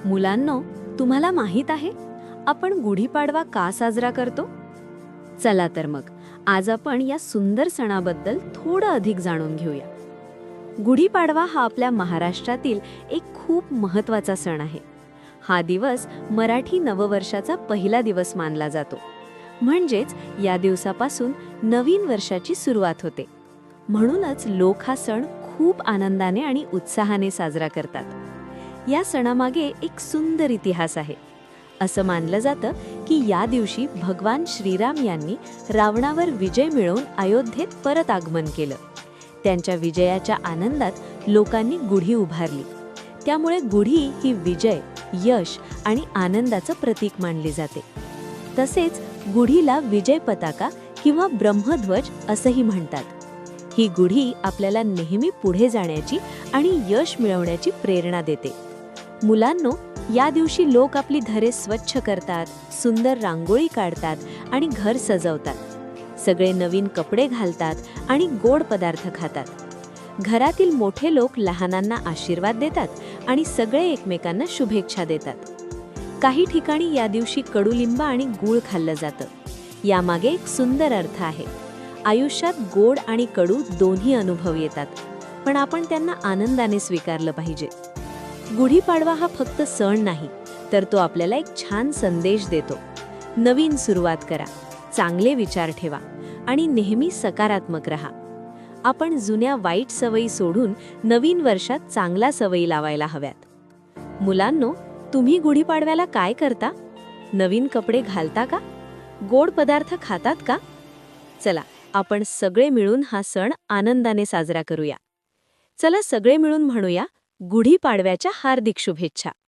मुलांनो, तुम्हाला माहीत आहे आपण गुढीपाडवा का साजरा करतो? चला तर मग आज आपण या सुंदर सणाबद्दल थोडं अधिक जाणून घेऊया. गुढीपाडवा हा आपल्या महाराष्ट्रातील एक खूप महत्त्वाचा सण आहे. हा दिवस मराठी नववर्षाचा पहिला दिवस मानला जातो. म्हणजेच या दिवसापासून नवीन वर्षाची सुरुवात होते. म्हणूनच लोक हा सण खूप आनंदाने आणि उत्साहाने साजरा करतात. या सणामागे एक सुंदर इतिहास आहे. असं मानलं जातं की या दिवशी भगवान श्रीराम यांनी रावणावर विजय मिळवून अयोध्येत परत आगमन केलं. त्यांच्या विजयाच्या आनंदात लोकांनी गुढी उभारली. त्यामुळे गुढी ही विजय, यश आणि आनंदाचं प्रतीक मानली जाते. तसेच गुढीला विजय पताका किंवा ब्रह्मध्वज असंही म्हणतात. ही गुढी आपल्याला नेहमी पुढे जाण्याची आणि यश मिळवण्याची प्रेरणा देते. मुलांनो, या दिवशी लोक आपली घरे स्वच्छ करतात, सुंदर रांगोळी काढतात आणि घर सजवतात. सगळे नवीन कपडे घालतात आणि गोड पदार्थ खातात. घरातील मोठे लोक लहानांना आशीर्वाद देतात आणि सगळे एकमेकांना शुभेच्छा देतात. काही ठिकाणी या दिवशी कडुलिंब आणि गूळ खाल्लं जातं. यामागे एक सुंदर अर्थ आहे. आयुष्यात गोड आणि कडू दोन्ही अनुभव येतात, पण आपण त्यांना आनंदाने स्वीकारलं पाहिजे. गुढीपाडवा हा फक्त सण नाही, तर तो आपल्याला एक छान संदेश देतो. नवीन सुरुवात करा, चांगले विचार ठेवा आणि नेहमी सकारात्मक रहा. आपण जुन्या वाईट सवयी सोडून नवीन वर्षात चांगल्या सवयी लावायला हव्यात. मुलांनो, तुम्ही गुढीपाडव्याला काय करता? नवीन कपडे घालता का? गोड पदार्थ खातात का? चला, आपण सगळे मिळून हा सण आनंदाने साजरा करूया. चला सगळे मिळून म्हणूया, गुढीपाडव्याच्या हार्दिक शुभेच्छा.